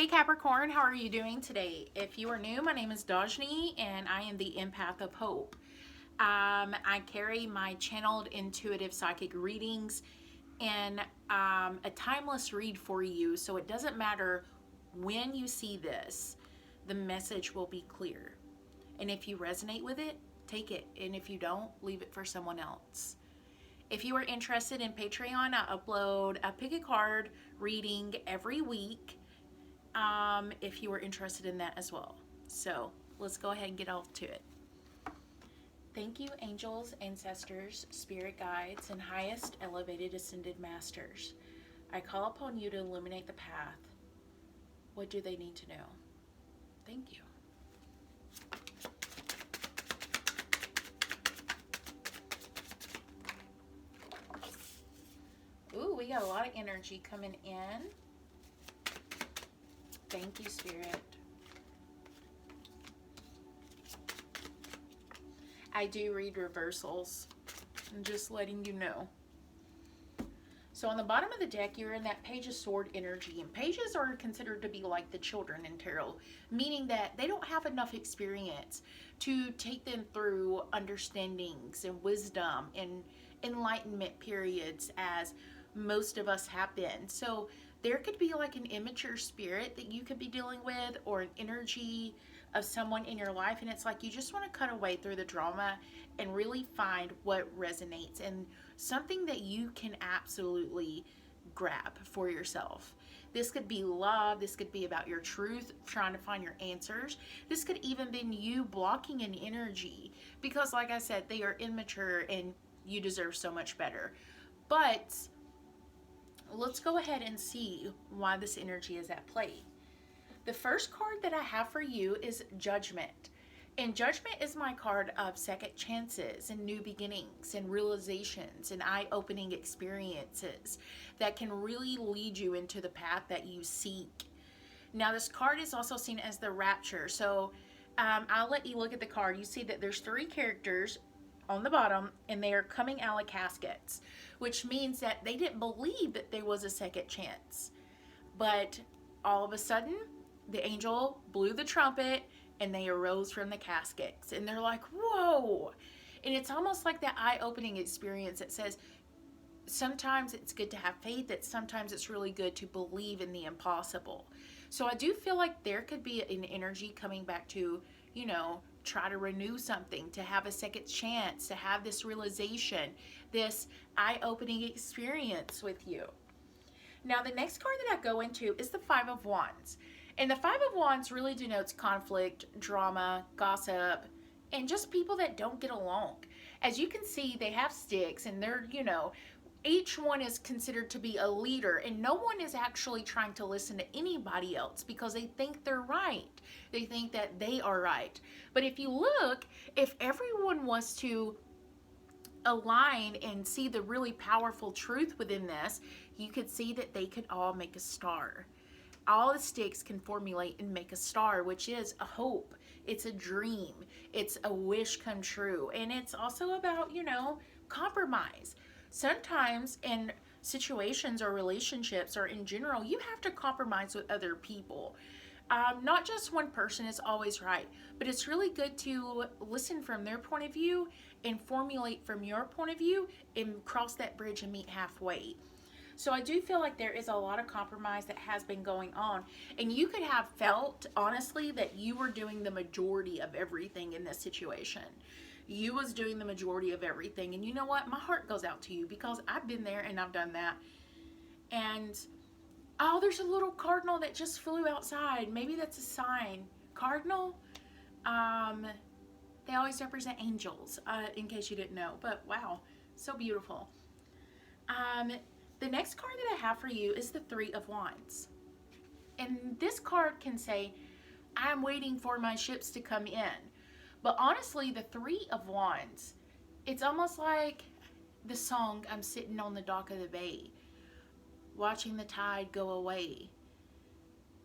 Hey Capricorn, how are you doing today? If you are new, my name is Dajni and I am the empath of hope. I carry my channeled intuitive psychic readings in a timeless read for you, so it doesn't matter when you see this, the message will be clear. And if you resonate with it, take it. And if you don't, leave it for someone else. If you are interested in Patreon, I upload a pick a card reading every week. If you are interested in that as well. So let's go ahead and get off to it. Thank you, angels, ancestors, spirit guides, and highest elevated ascended masters. I call upon you to illuminate the path. What do they need to know? Thank you. Ooh, we got a lot of energy coming in. Thank you, Spirit. I do read reversals. I'm just letting you know. So on the bottom of the deck, you're in that Page of Sword energy. And pages are considered to be like the children in tarot, meaning that they don't have enough experience to take them through understandings and wisdom and enlightenment periods as most of us have been. So there could be like an immature spirit that you could be dealing with, or an energy of someone in your life, and it's like you just want to cut away through the drama and really find what resonates and something that you can absolutely grab for yourself. This could be love, this could be about your truth, trying to find your answers. This could even be you blocking an energy because, like I said, they are immature and you deserve so much better. But let's go ahead and see why this energy is at play. The first card that I have for you is Judgment. And Judgment is my card of second chances and new beginnings and realizations and eye-opening experiences that can really lead you into the path that you seek. Now, this card is also seen as the Rapture. So I'll let you look at the card. You see that there's three characters on the bottom, and they are coming out of caskets, which means that they didn't believe that there was a second chance. But all of a sudden, the angel blew the trumpet and they arose from the caskets, and they're like, whoa. And it's almost like that eye-opening experience that says sometimes it's good to have faith, that sometimes it's really good to believe in the impossible. So I do feel like there could be an energy coming back to, you know, try to renew something, to have a second chance, to have this realization, this eye-opening experience with you. Now, the next card that I go into is the Five of Wands. And the Five of Wands really denotes conflict, drama, gossip, and just people that don't get along. As you can see, they have sticks, and they're, you know, each one is considered to be a leader, and no one is actually trying to listen to anybody else because they think they're right. They think that they are right. But if you look, if everyone was to align and see the really powerful truth within this, you could see that they could all make a star. All the sticks can formulate and make a star, which is a hope. It's a dream. It's a wish come true. And it's also about, you know, compromise. Sometimes in situations or relationships or in general, you have to compromise with other people. Not just one person is always right, but it's really good to listen from their point of view and formulate from your point of view and cross that bridge and meet halfway. So I do feel like there is a lot of compromise that has been going on, and you could have felt honestly that you were doing the majority of everything in this situation. You was doing the majority of everything, and you know what? My heart goes out to you because I've been there and I've done that. And oh, there's a little cardinal that just flew outside. Maybe that's a sign. Cardinal, they always represent angels, in case you didn't know. But wow, so beautiful. The next card that I have for you is the Three of Wands. And this card can say, I'm waiting for my ships to come in. But honestly, the Three of Wands, it's almost like the song, I'm sitting on the dock of the bay, watching the tide go away,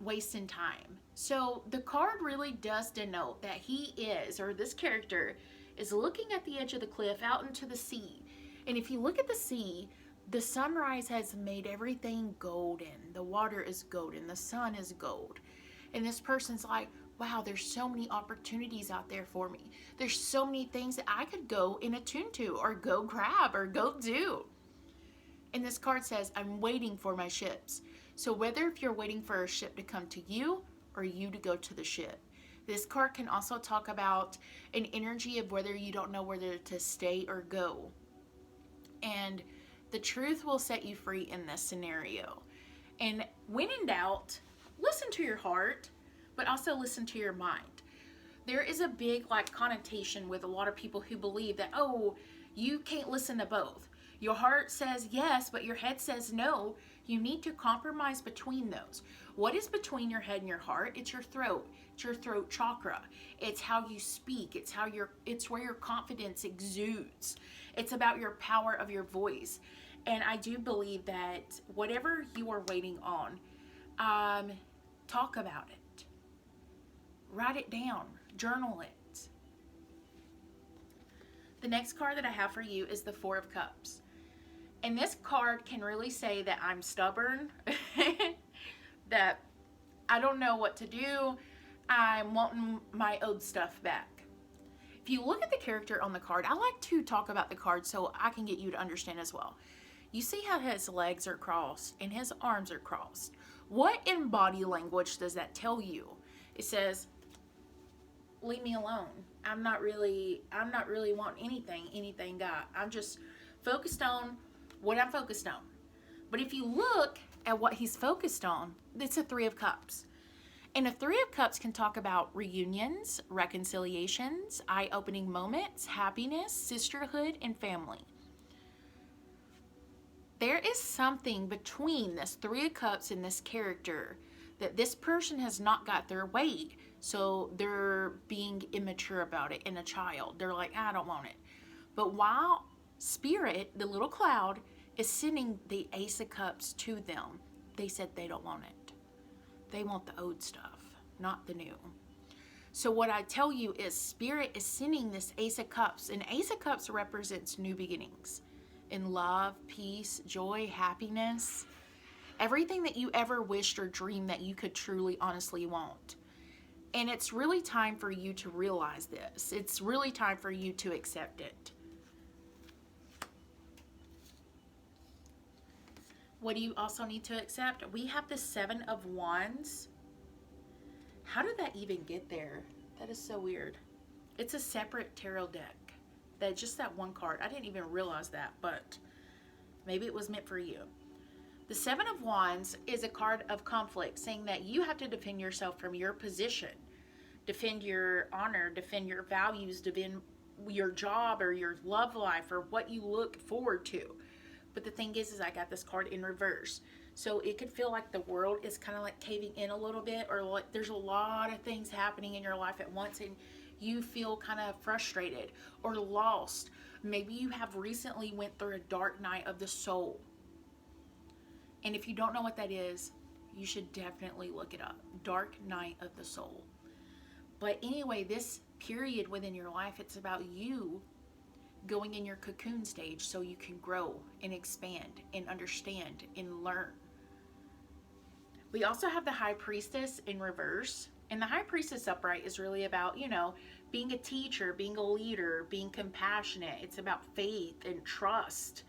wasting time. So the card really does denote that he is, or this character, is looking at the edge of the cliff out into the sea. And if you look at the sea, the sunrise has made everything golden. The water is golden. The sun is gold. And this person's like, wow, there's so many opportunities out there for me. There's so many things that I could go and attune to or go grab or go do. And this card says, I'm waiting for my ships. So whether if you're waiting for a ship to come to you or you to go to the ship. This card can also talk about an energy of whether you don't know whether to stay or go. And the truth will set you free in this scenario. And when in doubt, listen to your heart, but also listen to your mind. There is a big connotation with a lot of people who believe that, oh, you can't listen to both. Your heart says yes, but your head says no. You need to compromise between those. What is between your head and your heart? It's your throat. It's your throat chakra. It's how you speak. It's where your confidence exudes. It's about your power of your voice. And I do believe that whatever you are waiting on, talk about it. Write it down. Journal it. The next card that I have for you is the Four of Cups. And this card can really say that I'm stubborn, that I don't know what to do, I'm wanting my old stuff back. If you look at the character on the card, I like to talk about the card so I can get you to understand as well. You see how his legs are crossed and his arms are crossed. What in body language does that tell you? It says, leave me alone. I'm not really wanting anything got. I'm just focused on what I'm focused on. But if you look at what he's focused on, it's a Three of Cups. And a Three of Cups can talk about reunions, reconciliations, eye-opening moments, happiness, sisterhood, and family. There is something between this Three of Cups and this character that this person has not got their way. So they're being immature about it, and a child. They're like, I don't want it. But while Spirit, the little cloud, is sending the Ace of Cups to them, they said they don't want it. They want the old stuff, not the new. So what I tell you is Spirit is sending this Ace of Cups, and Ace of Cups represents new beginnings in love, peace, joy, happiness, everything that you ever wished or dreamed that you could truly, honestly want. And it's really time for you to realize this. It's really time for you to accept it. What do you also need to accept? We have the Seven of Wands. How did that even get there? That is so weird. It's a separate tarot deck. Just that one card. I didn't even realize that, but maybe it was meant for you. The Seven of Wands is a card of conflict, saying that you have to defend yourself from your position, defend your honor, defend your values, defend your job or your love life or what you look forward to. But the thing is I got this card in reverse. So it could feel like the world is kind of like caving in a little bit, or like there's a lot of things happening in your life at once and you feel kind of frustrated or lost. Maybe you have recently went through a dark night of the soul. And if you don't know what that is, you should definitely look it up. Dark night of the soul. But anyway, this period within your life, it's about you going in your cocoon stage so you can grow and expand and understand and learn. We also have the High Priestess in reverse. And the High Priestess upright is really about, being a teacher, being a leader, being compassionate. It's about faith and trust.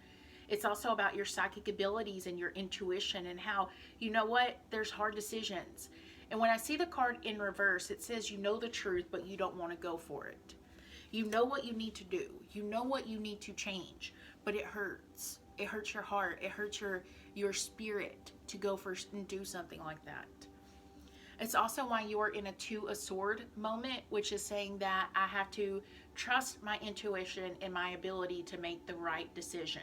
It's also about your psychic abilities and your intuition and how, there's hard decisions. And when I see the card in reverse, it says you know the truth, but you don't want to go for it. You know what you need to do. You know what you need to change, but it hurts. It hurts your heart. It hurts your spirit to go first and do something like that. It's also why you are in a Two of Swords moment, which is saying that I have to trust my intuition and my ability to make the right decision.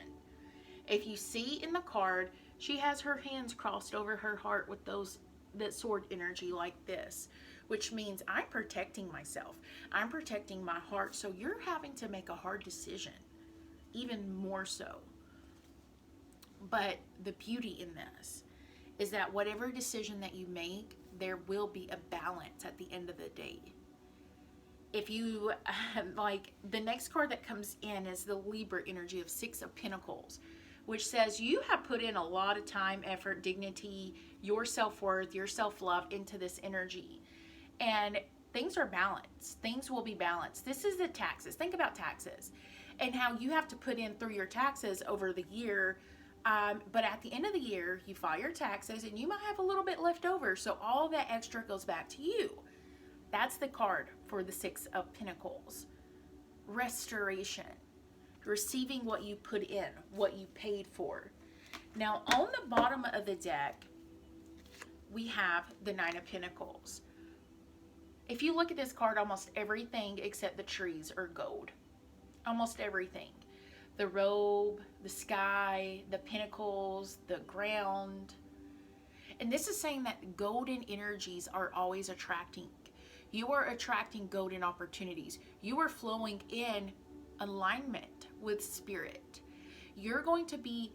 If you see in the card, she has her hands crossed over her heart with that sword energy like this, which means I'm protecting myself. I'm protecting my heart. So you're having to make a hard decision, even more so. But the beauty in this is that whatever decision that you make, there will be a balance at the end of the day. If you, the next card that comes in is the Libra energy of Six of Pentacles, which says you have put in a lot of time, effort, dignity, your self-worth, your self-love into this energy. And things are balanced. Things will be balanced. This is the taxes. Think about taxes and how you have to put in through your taxes over the year. But at the end of the year, you file your taxes and you might have a little bit left over. So all that extra goes back to you. That's the card for the Six of Pentacles. Restoration. Receiving what you put in, what you paid for. Now, on the bottom of the deck, we have the Nine of Pentacles. If you look at this card, almost everything except the trees are gold. Almost everything. The robe, the sky, the pentacles, the ground. And this is saying that golden energies are always attracting. You are attracting golden opportunities. You are flowing in alignment with spirit. You're going to be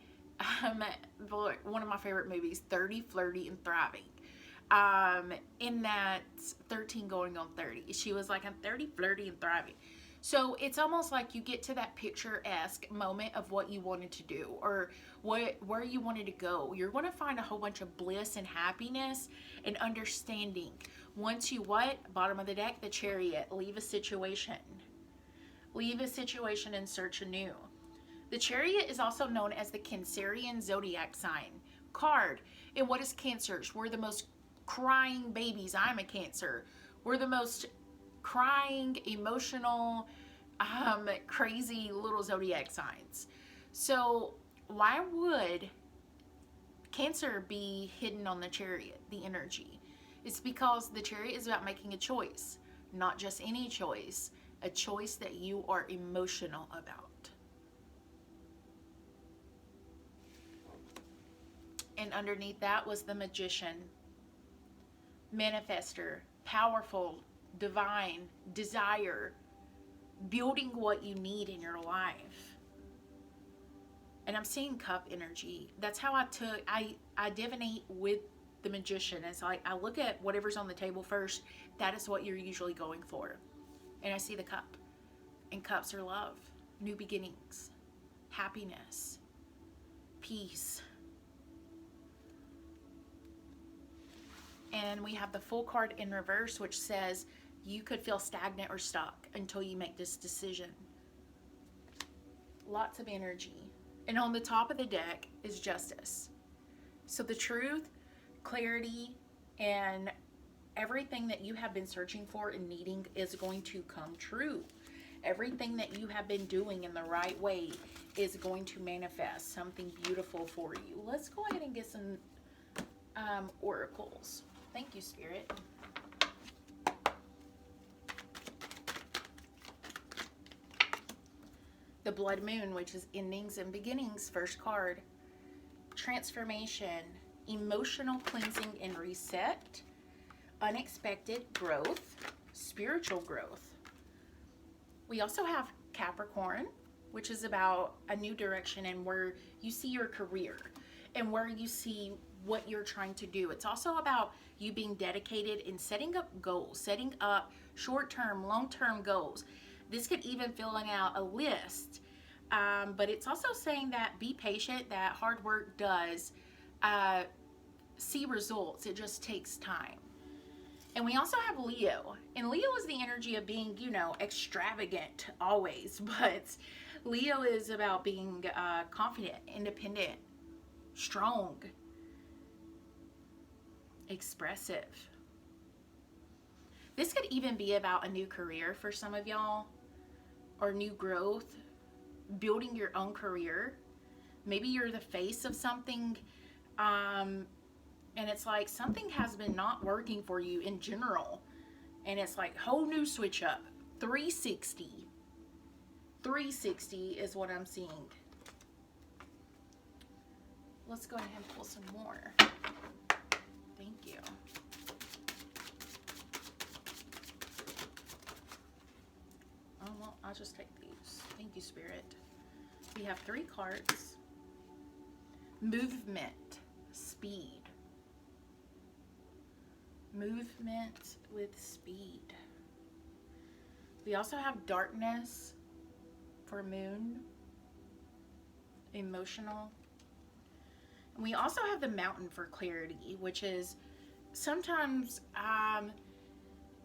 one of my favorite movies, 30, Flirty, and Thriving. In that 13 going on 30. She was like, I'm 30, flirty, and thriving. So it's almost like you get to that picturesque moment of what you wanted to do or where you wanted to go. You're going to find a whole bunch of bliss and happiness and understanding. Once you bottom of the deck, the Chariot, leave a situation. Leave a situation and search anew. The Chariot is also known as the Cancerian zodiac sign card. And what is Cancers? We're the most crying babies. I'm a Cancer. We're the most crying, emotional, crazy little zodiac signs. So why would Cancer be hidden on the Chariot, the energy? It's because the Chariot is about making a choice, not just any choice, a choice that you are emotional about. And underneath that was the Magician, manifester, powerful, divine, desire, building what you need in your life. And I'm seeing Cup energy. That's how I divinate with the Magician. It's like I look at whatever's on the table first. That is what you're usually going for. And I see the Cup. And Cups are love, new beginnings, happiness, peace. And we have the Fool card in reverse, which says you could feel stagnant or stuck until you make this decision. Lots of energy. And on the top of the deck is Justice. So the truth, clarity, and everything that you have been searching for and needing is going to come true. Everything that you have been doing in the right way is going to manifest something beautiful for you. Let's go ahead and get some oracles. Thank you, Spirit. The Blood Moon, which is endings and beginnings, first card. Transformation, emotional cleansing and reset, unexpected growth, spiritual growth. We also have Capricorn, which is about a new direction and where you see your career and where you see what you're trying to do. It's also about you being dedicated in setting up goals, setting up short-term, long-term goals. This could even filling out a list, but it's also saying that be patient, that hard work does see results. It just takes time. And we also have Leo, and Leo is the energy of being, you know, extravagant always, but Leo is about being confident, independent, strong, expressive. This could even be about a new career for some of y'all, or new growth, building your own career. Maybe you're the face of something, and it's like something has been not working for you in general, and it's like whole new switch up. 360 is what I'm seeing. Let's go ahead and pull some more. Thank you. Oh, well, I'll just take these. Thank you, Spirit. We have 3 cards. Movement, speed. Movement with speed. We also have darkness for moon emotional. And we also have the Mountain for clarity, which is sometimes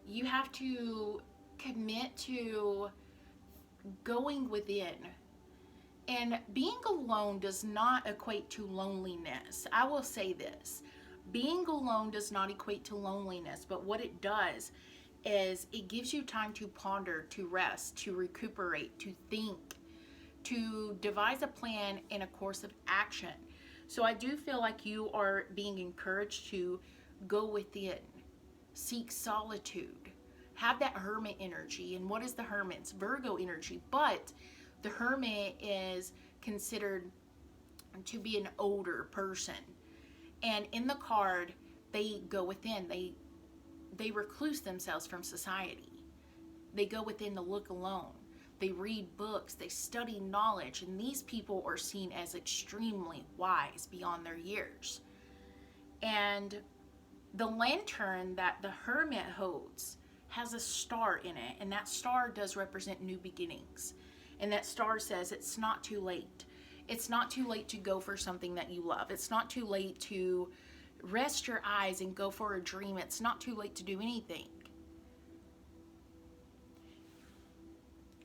you have to commit to going within. And being alone does not equate to loneliness. I will say this. Being alone does not equate to loneliness, but what it does is it gives you time to ponder, to rest, to recuperate, to think, to devise a plan and a course of action. So I do feel like you are being encouraged to go within, seek solitude, have that hermit energy. And what is the hermit? It's Virgo energy, but the hermit is considered to be an older person. And in the card, they go within. They recluse themselves from society. They go within to look alone. They read books. They study knowledge. And these people are seen as extremely wise beyond their years. And the lantern that the hermit holds has a star in it. And that star does represent new beginnings. And that star says it's not too late. It's not too late to go for something that you love. It's not too late to rest your eyes and go for a dream. It's not too late to do anything.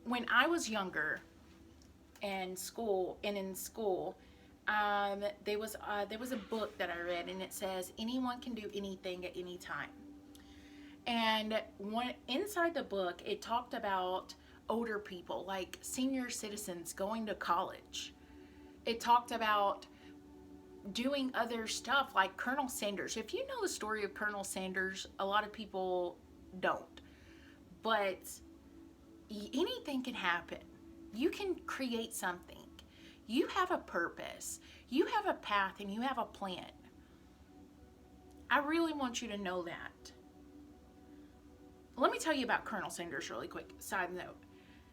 When I was younger and in school, there was a book that I read, and it says anyone can do anything at any time. And inside the book, it talked about older people, like senior citizens going to college. It talked about doing other stuff like Colonel Sanders. If you know the story of Colonel Sanders, a lot of people don't. But anything can happen. You can create something. You have a purpose. You have a path and you have a plan. I really want you to know that. Let me tell you about Colonel Sanders really quick. Side note.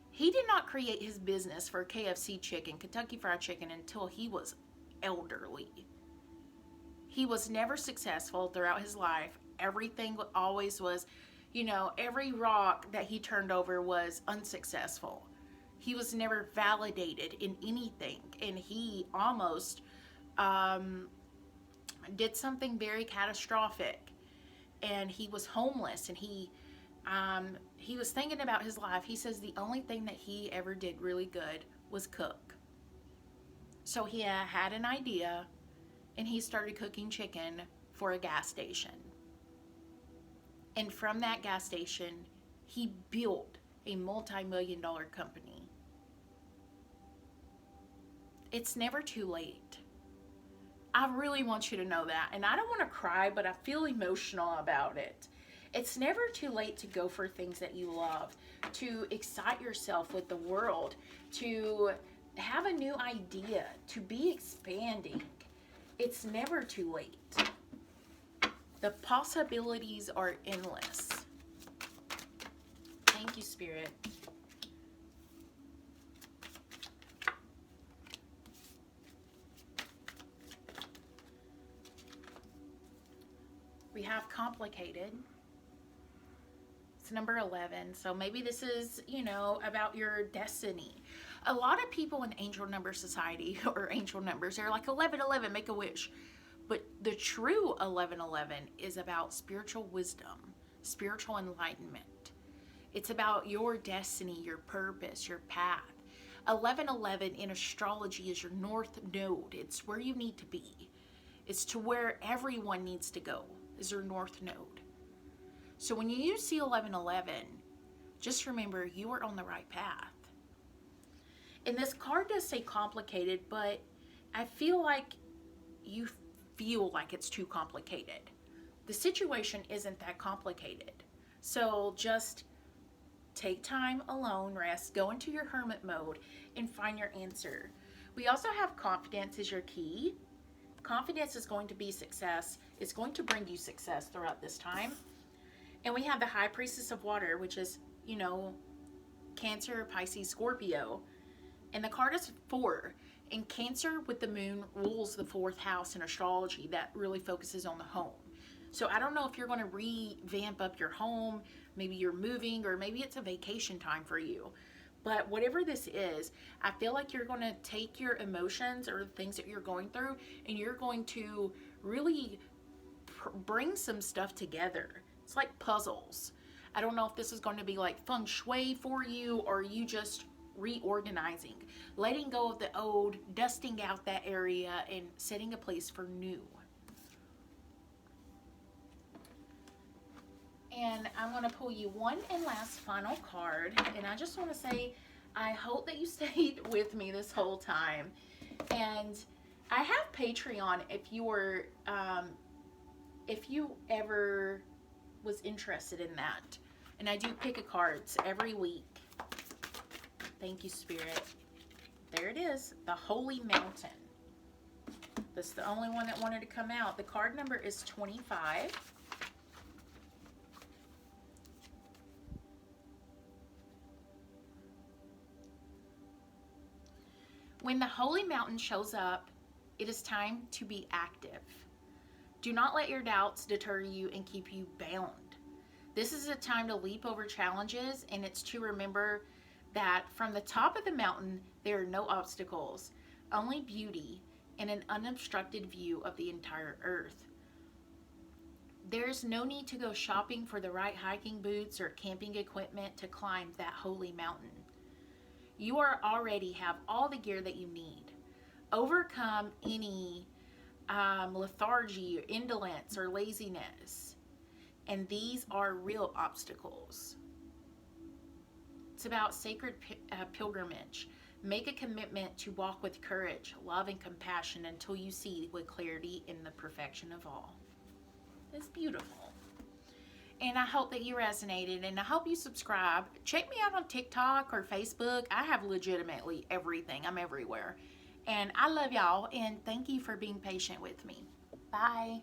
He did not create his business for KFC chicken, Kentucky Fried Chicken, until he was elderly. He was never successful throughout his life. Everything always was, every rock that he turned over was unsuccessful. He was never validated in anything. And he almost did something very catastrophic. And he was homeless, and he was thinking about his life. He says the only thing that he ever did really good was cook. So he had an idea, and he started cooking chicken for a gas station. And from that gas station, he built a multi-million-dollar company. It's never too late. I really want you to know that. And I don't want to cry, but I feel emotional about it. It's never too late to go for things that you love, to excite yourself with the world, to have a new idea, to be expanding. It's never too late. The possibilities are endless. Thank you, Spirit. We have complicated. It's number 11. So maybe this is, about your destiny. A lot of people in Angel Number Society or Angel Numbers, they're like 1111, make a wish. But the true 1111 is about spiritual wisdom, spiritual enlightenment. It's about your destiny, your purpose, your path. 1111 in astrology is your north node. It's where you need to be. It's to where everyone needs to go, is your north node. So when you see 1111, just remember you are on the right path. And this card does say complicated, but I feel like you feel like it's too complicated. The situation isn't that complicated. So just take time alone, rest, go into your hermit mode, and find your answer. We also have confidence is your key. Confidence is going to be success. It's going to bring you success throughout this time. And we have the High Priestess of Water, which is, Cancer, Pisces, Scorpio. And the card is 4. And Cancer with the moon rules the 4th house in astrology. That really focuses on the home. So I don't know if you're going to revamp up your home. Maybe you're moving, or maybe it's a vacation time for you. But whatever this is, I feel like you're going to take your emotions or the things that you're going through, and you're going to really bring some stuff together. It's like puzzles. I don't know if this is going to be like feng shui for you, or you just reorganizing, letting go of the old, dusting out that area, and setting a place for new. And I'm going to pull you one and last final card. And I just want to say, I hope that you stayed with me this whole time. And I have Patreon if you ever was interested in that. And I do pick a cards every week. Thank you, Spirit. There it is, the Holy Mountain. This is the only one that wanted to come out. The card number is 25. When the Holy Mountain shows up, it is time to be active. Do not let your doubts deter you and keep you bound. This is a time to leap over challenges, and it's to remember that from the top of the mountain, there are no obstacles, only beauty and an unobstructed view of the entire earth. There's no need to go shopping for the right hiking boots or camping equipment to climb that holy mountain. You already have all the gear that you need. Overcome any lethargy, or indolence, or laziness. And these are real obstacles. It's about sacred pilgrimage. Make a commitment to walk with courage, love, and compassion until you see with clarity in the perfection of all. It's beautiful. And I hope that you resonated, and I hope you subscribe. Check me out on TikTok or Facebook. I have legitimately everything. I'm everywhere. And I love y'all, and thank you for being patient with me. Bye.